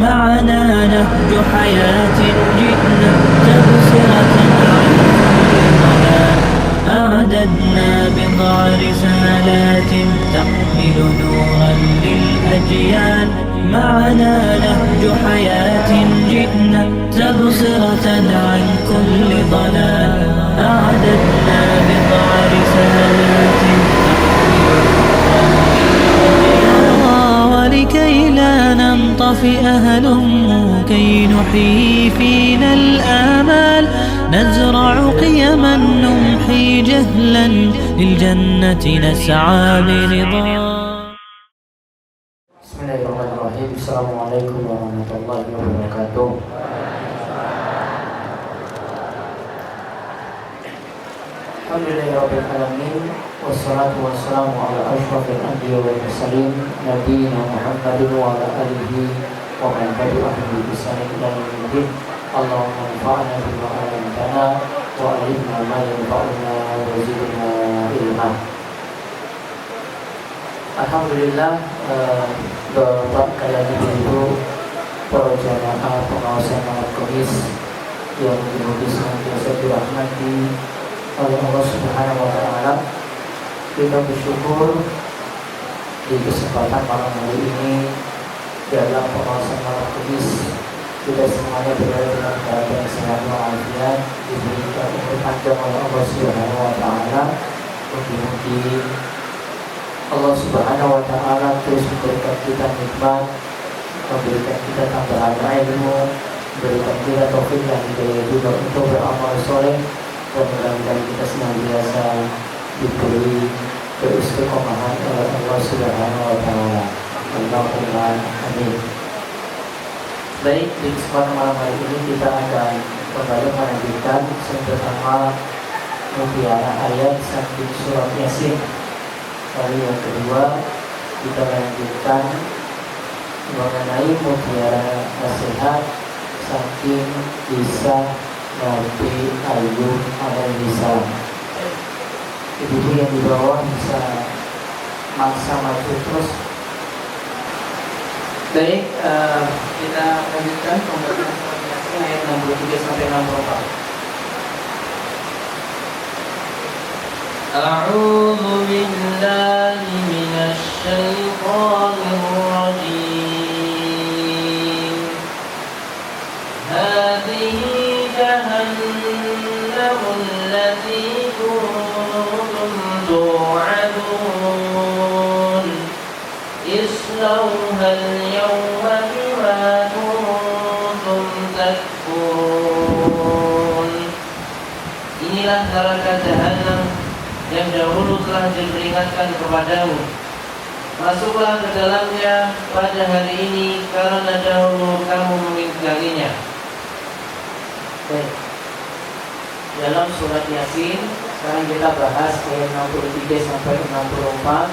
معنا نهج حياة جئنا تبصرة عن كل ضلال أعددنا بضع رسالات تحمل نورا للأجيال معنا نهج حياة جئنا تبصرة عن كل ضلال أعددنا بضع رسالات ولكي لا ننطفئ هلموا كي نحيي فينا الآمال نزرع قيما نمحي جهلا للجنة نسعى برضا. بسم الله الرحمن الرحيم. السلام عليكم ورحمة الله وبركاته. Alhamdulillahi alamin wassalatu wassalamu ala asyrafil anbiya wal mursalin nabiyina Muhammadin wa ala alihi wa man tabi'ahum bi ihsan ila yaumil din. Allahumma anfa'na bima 'allamtana wa 'allimna ma yanfa'una wa zidna ilma. Alhamdulillah, Bapak kalian ibu para jamaah pengawasan malam Kamis yang dimuji senantiasa dirahmati oleh Allah Subhanahu wa Ta'ala. Kita bersyukur di kesempatan malam hari ini dalam pengawasan malam Kamis kita semuanya berada dalam keadaan sehat walafiat, diberikan umur panjang oleh Allah Subhanahu wa Ta'ala. Mugi-mugi Allah Subhanahu wa Ta'ala terus memberikan kita nikmat, memberikan kita tambahan ilmu, memberikan kita taufik dan hidayah juga untuk beramal soleh. Dan mudah-mudahan kita senantiasa diberi keistiqomahan oleh Allah Subhanahu wa Ta'ala. Allahumma amin. Baik, di kesempatan malam hari ini kita akan kembali melanjutkan bersama mutiara ayat saking surat Yasin. Lalu yang kedua kita lanjutkan mengenai mutiara nasihat saking kisah Nabi Ayub alaihi salam. Ibu yang di bawah bisa maksa maju terus. Baik, kita lanjutkan pembahasan ayat 63 sampai 64. A'udzu billahi minasy syaithanir rajim. Hadhihi جهنم التي كنتم توعدون اصلوها اليوم بما كنتم تكفرون. Inilah neraka Jahannam yang dahulu telah diperingatkan kepadamu. Masuklah ke dalamnya pada hari ini karena dahulu kamu mengingkarinya. Baik. Dalam surat Yasin sekarang kita bahas ayat 63 sampai 64.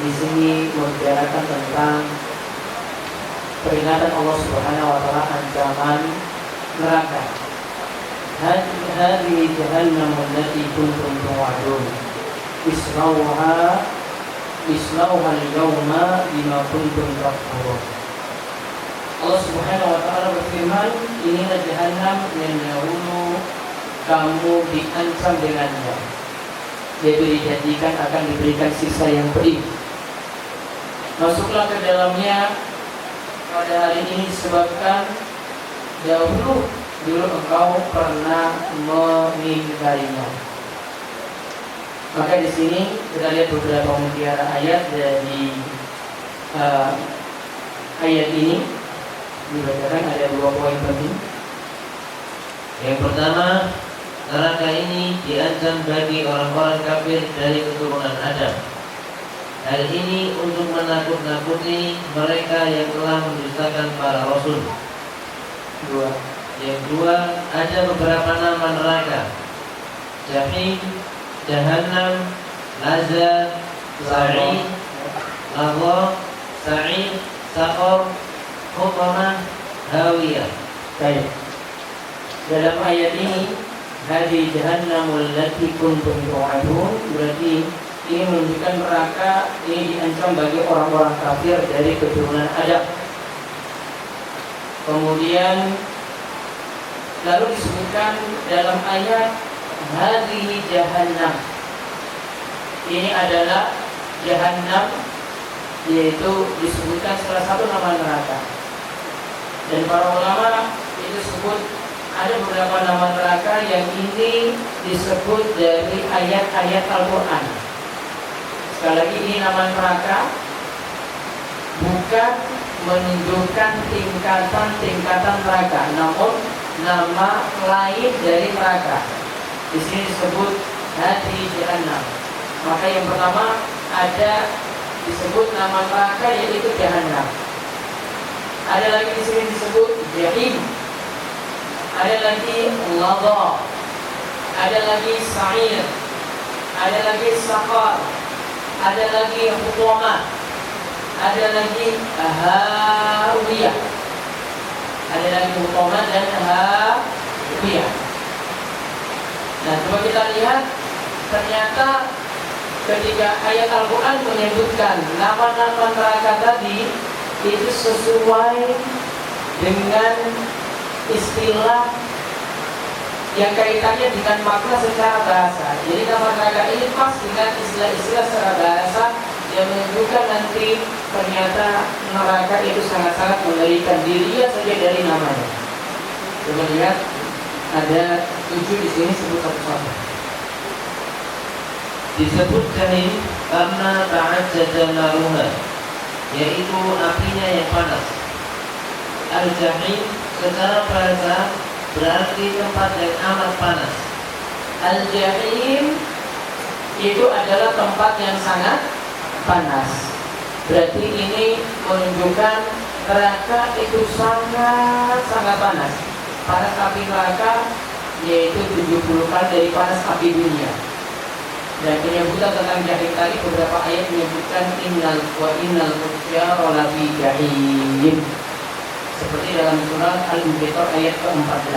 Di sini membicarakan tentang peringatan Allah Subhanahu wa Ta'ala ancaman neraka. Hadhihi jahannam allati kuntum tu'adun. Islauha al-yawma bima kuntum takfurun. Allah Subhanahu wa Ta'ala berfirman, inilah jahannam yang dahulu kamu diancam dengannya, yaitu dijanjikan akan diberikan siksa yang pedih. Masuklah ke dalamnya pada hari ini disebabkan dahulu engkau pernah mengingkarinya. Maka di sini kita lihat beberapa mutiara ayat dari ayat ini. Dibacakan ada 2 poin penting. Yang pertama, neraka ini diancam bagi orang-orang kafir dari keturunan Adam. Hal ini untuk menakut-nakuti mereka yang telah mendustakan para rasul. Yang kedua, ada beberapa nama neraka: Jahim, Jahannam, Lazza, Sa'id, Lahwa, Sa'id, Saqar, Hutamah, Hawiyah. Baik. Dalam ayat ini hadi jahannamul lati kuntum tu'adun, berarti ini menunjukkan neraka ini diancam bagi orang-orang kafir dari keturunan Adam. Kemudian lalu disebutkan dalam ayat hadhihi jahannam. Ini adalah jahannam, yaitu disebutkan salah satu nama neraka. Dan para ulama itu sebut ada beberapa nama neraka yang ini disebut dari ayat-ayat Al-Quran. Sekali lagi, ini nama neraka bukan menunjukkan tingkatan-tingkatan neraka, namun nama lain dari neraka. Di sini disebut hadi jahannam. Maka yang pertama ada disebut nama neraka yaitu jahannam. Ada lagi di sini disebut jahim. Ada lagi ladha. Ada lagi sa'ir. Ada lagi saqar. Ada lagi hutamah. Ada lagi hawiyah. Ada lagi hutamah dan hawiyah. Nah, coba kita lihat, ternyata ketika ayat Al-Quran menyebutkan nama-nama neraka tadi itu sesuai dengan istilah yang kaitannya dengan makna secara bahasa. Jadi nama neraka ini pas dengan istilah-istilah secara bahasa yang menunjukkan nanti ternyata neraka itu sangat-sangat mengerikan. Dilihat saja dari namanya. Coba lihat, ada 7 di sini, sebut satu-satu. Disebut jahim karena ta'ajjada naruha, yaitu apinya yang panas. Al-jahim secara bahasa berarti tempat yang amat panas. Al-jahim itu adalah tempat yang sangat panas. Berarti ini menunjukkan neraka itu sangat panas. Panas api neraka yaitu 70 kali dari panas api dunia. Dan penyebutan tentang jahim tadi, beberapa ayat menyebutkan innal fujjara lafi jahim, seperti dalam surat Al-Infitar ayat ke-14.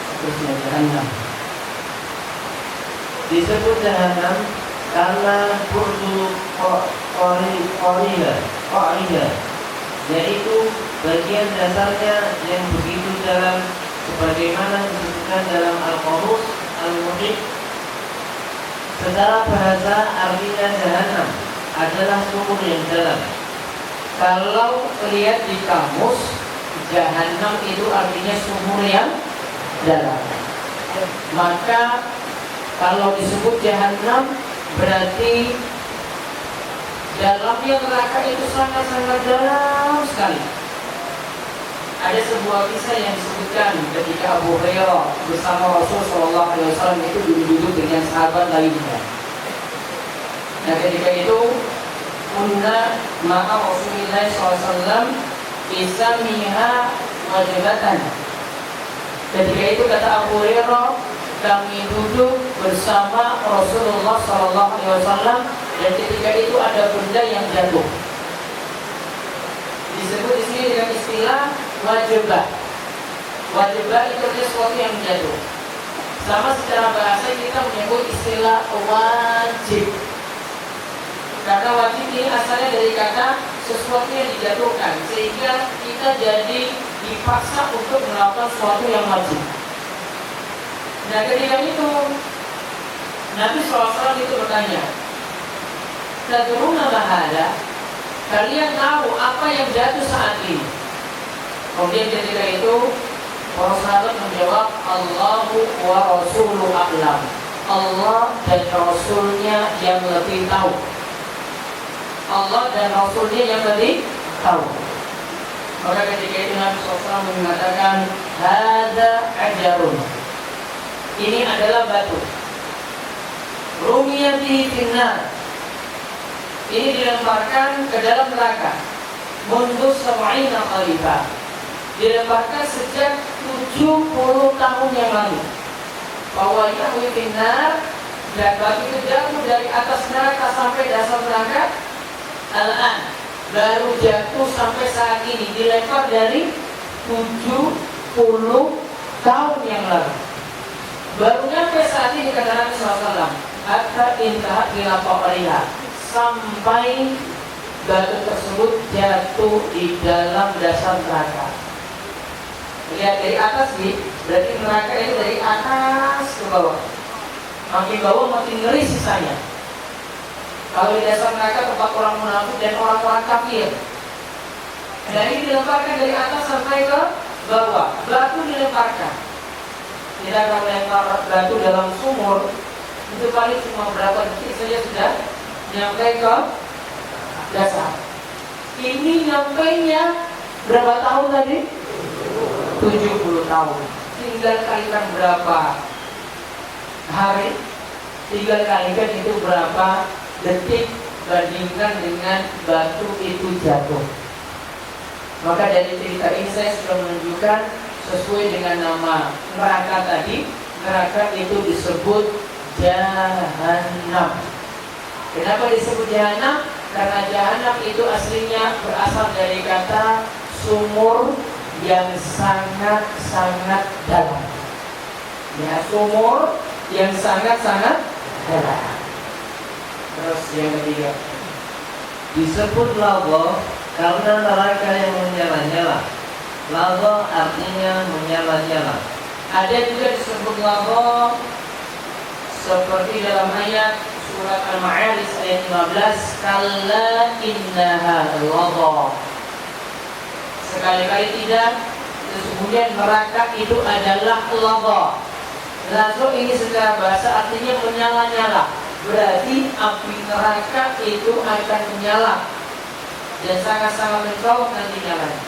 Terusnya jahannam. Disebut jahannam karena burdu qariha, yaitu bagian dasarnya yang begitu dalam, sebagaimana disebutkan dalam Al-Qamus Al-Muhit. Secara bahasa artinya jahannam adalah sumur yang dalam. Kalau lihat di kamus, Jahannam itu artinya sumur yang dalam. Maka kalau disebut jahannam berarti dalamnya neraka itu sangat-sangat dalam sekali. Ada sebuah kisah yang disebutkan ketika Abu Hurairah bersama Rasulullah SAW itu duduk dengan sahabat lainnya. Nah, ketika itu kunna ma'a Rasulullah SAW isamiha wajibatan. Ketika itu kata Abu Hurairah, kami duduk bersama Rasulullah SAW dan ketika itu ada benda yang jatuh. Disebut di sini dengan istilah wajibah. Wajibah itu adalah sesuatu yang jatuh. Sama secara bahasa kita menyebut istilah wajib. Karena wajib ini asalnya dari kata sesuatu yang dijatuhkan, sehingga kita jadi dipaksa untuk melakukan sesuatu yang wajib. Nah, ketika itu Nabi SAW itu bertanya, tadruna ma hada? Kalian tahu apa yang jatuh saat ini? Kemudian ketika itu para sahabat menjawab, Allahu wa rasuluhu a'lam. Allah dan Rasulnya yang lebih tahu. Allah dan Rasulnya yang lebih tahu. Maka ketika itu Nabi SAW mengatakan, hada ajarun. Ini adalah batu. Rumiyati finnar. Ini dilemparkan ke dalam neraka. Mundu sab'ina khalifah. Dilemparkan sejak 70 tahun yang lalu. Bahwa yahwi finnar, dan batu itu jatuh dari atas neraka sampai dasar neraka. Al-an baru jatuh sampai saat ini, dilempar dari 70 tahun yang lalu. Baru nyampe saat ini kata Nabi SAW. Hatta intahat ila qariha, sampai batu tersebut jatuh di dalam dasar neraka. Lihat dari atas nih, berarti neraka itu dari atas ke bawah. Makin bawah makin ngeri sisanya. Kalau di dasar neraka tempat orang munafik dan orang-orang kafir. Dan ini dilemparkan dari atas sampai ke bawah. Batu dilemparkan. Kita akan melempar batu dalam sumur, itu paling cuma berapa detik saja sudah nyampe ke dasar. Ini nyampainya berapa tahun tadi? 70 tahun. Tinggal kalikan berapa hari, tinggal kalikan itu berapa detik, bandingkan dengan batu itu jatuh. Maka dari cerita ini saya sudah menunjukkan sesuai dengan nama neraka tadi. Neraka itu disebut Jahannam. Kenapa disebut Jahannam? Karena Jahannam itu aslinya berasal dari kata sumur yang sangat-sangat dalam. Ya, sumur yang sangat-sangat dalam. Terus yang ketiga, disebut lava karena neraka yang menyala-nyala. Lava artinya menyala-nyala. ada juga disebut lava seperti dalam ayat surat Al-Ma'arij ayat 15, kalla innaha lava. Sekali-kali tidak, sesungguhnya neraka itu adalah lava. Lalu ini secara bahasa artinya menyala-nyala. Berarti api neraka itu akan menyala dan sangat-sangat mencolok nanti nyalanya.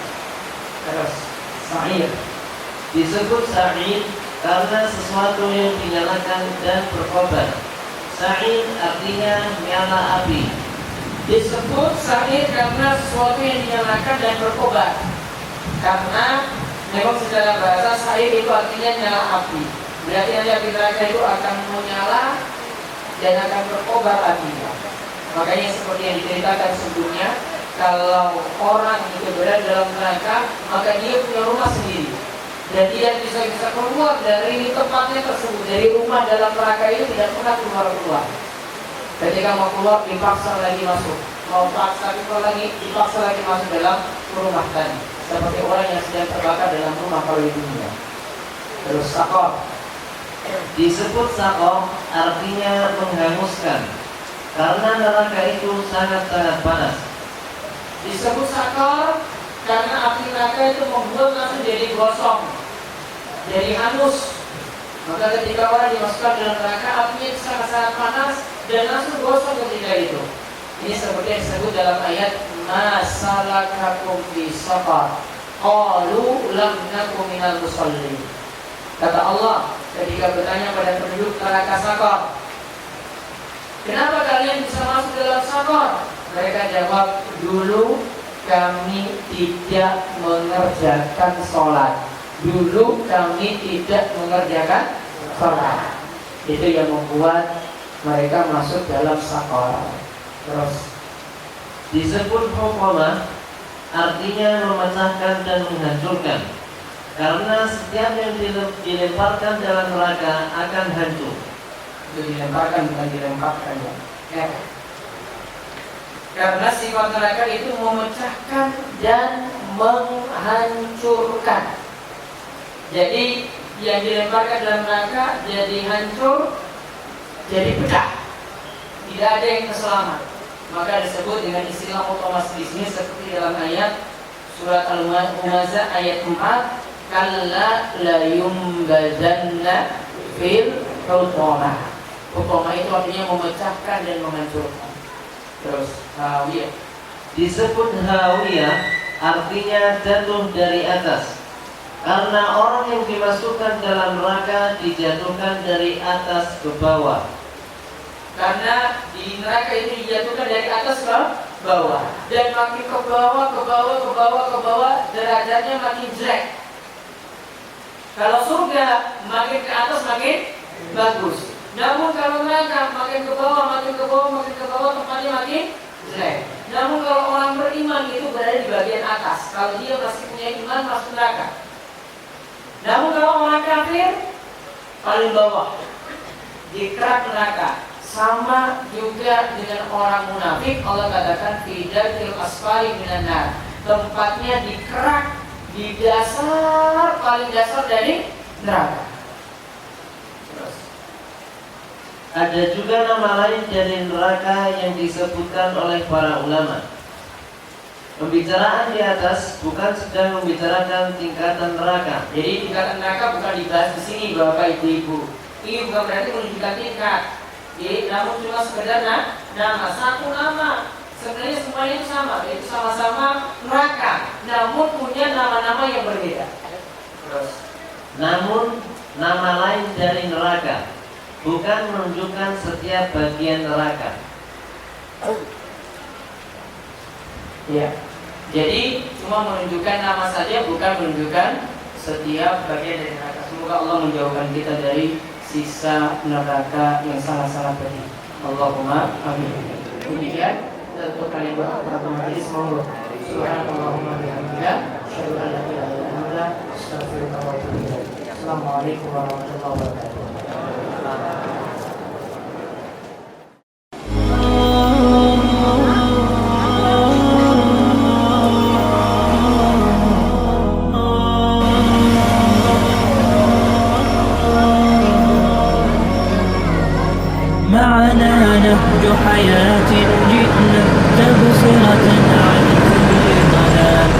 Terus sa'ir Disebut sa'ir karena sesuatu yang dinyalakan dan berkobar. Sa'ir artinya nyala api. disebut sa'ir karena sesuatu yang dinyalakan dan berkobar. Karena memang secara bahasa sa'ir itu artinya nyala api. Berarti nanti api neraka itu akan menyala dan akan berkobar apinya. Makanya seperti yang diceritakan sebelumnya, kalau orang itu berada dalam neraka, maka dia punya rumah sendiri dan dia bisa keluar dari tempatnya tersebut. Dari rumah dalam neraka itu tidak pernah keluar. Ketika mau keluar dipaksa lagi masuk, mau paksa keluar lagi dipaksa lagi masuk dalam rumah tadi. Seperti orang yang sedang terbakar dalam rumah kalau di dunia. Terus sakor Disebut saqar artinya menghanguskan karena neraka itu sangat-sangat panas. disebut sakor karena api neraka itu membuat langsung jadi gosong, jadi hangus. Maka ketika orang dimasukkan dalam neraka, apinya itu sangat-sangat panas dan langsung gosong ketika itu. Ini seperti yang disebut dalam ayat ma salakakum fi saqar qalu lam nakum minal musallin. Kata Allah ketika bertanya pada penduduk neraka sakor, kenapa kalian bisa masuk dalam sakor? Mereka jawab, dulu kami tidak mengerjakan sholat. Dulu kami tidak mengerjakan sholat. Itu yang membuat mereka masuk dalam sakor. Terus Disebut hukamah artinya memecahkan dan menghancurkan karena setiap yang dilemparkan dalam neraka akan hancur. itu dilemparkan bukan dilemparkan ya. Karena sifat neraka itu memecahkan dan menghancurkan. Jadi yang dilemparkan dalam neraka jadi hancur, jadi pecah. Tidak ada yang selamat. Maka disebut dengan istilah otomatis di sini seperti dalam ayat surat Al-Humazah ayat 4, kalla la yumbazanna fil hutamah. Hutamah itu artinya memecahkan dan menghancurkan. Terus hawiyah Disebut hawiyah artinya jatuh dari atas karena orang yang dimasukkan dalam neraka dijatuhkan dari atas ke bawah. karena di neraka itu dijatuhkan dari atas ke bawah dan makin ke bawah derajatnya makin jelek. Kalau surga makin ke atas makin bagus. Namun kalau neraka makin ke bawah, tempatnya makin jelek. Namun kalau orang beriman itu berada di bagian atas. Kalau dia masih punya iman, masuk neraka. Namun kalau orang kafir, paling bawah, di kerak neraka. Sama juga dengan orang munafik, Allah katakan fidatil asfali minan nar. Tempatnya di kerak, di dasar, paling dasar dari neraka. Ada juga nama lain dari neraka yang disebutkan oleh para ulama. Pembicaraan di atas bukan sedang membicarakan tingkatan neraka. Jadi tingkatan neraka bukan dibahas di sini, Bapak Ibu. Ini bukan berarti menunjukkan tingkat. Jadi, namun cuma sekedar nama, satu nama. Sebenarnya semuanya itu sama, yaitu sama-sama neraka. Namun punya nama-nama yang berbeda. Terus. Namun nama lain dari neraka bukan menunjukkan setiap bagian neraka. Ya. Jadi cuma menunjukkan nama saja, bukan menunjukkan setiap bagian dari neraka. Semoga Allah menjauhkan kita dari sisa neraka yang sangat-sangat pedih. Allahumma amin. Demikian untuk kalian berapa majelis monggo. Subhanallahumma bihamdika, asyhadu an la ilaha illa anta, astaghfiruka wa atubu ilaik. Assalamualaikum warahmatullahi wabarakatuh. معنا نهج حياة جئنا تبصرة عن كل ضلال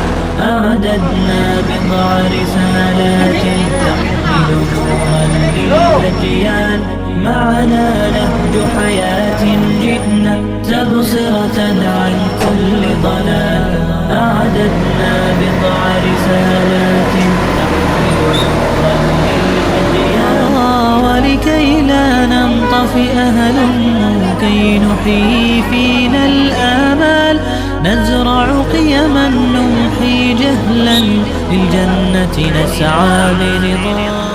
أعددنا بضع رسالات تحمل نورا للأجيال معنا نهج حياة جئنا تبصرة عن كل ضلال أعددنا بضع رسالات تحمل نورا للأجيال ولكي لا ننطفئ هلم كي نحيي فينا الآمال نزرع قيما نمحي جهلا للجنة نسعى برضا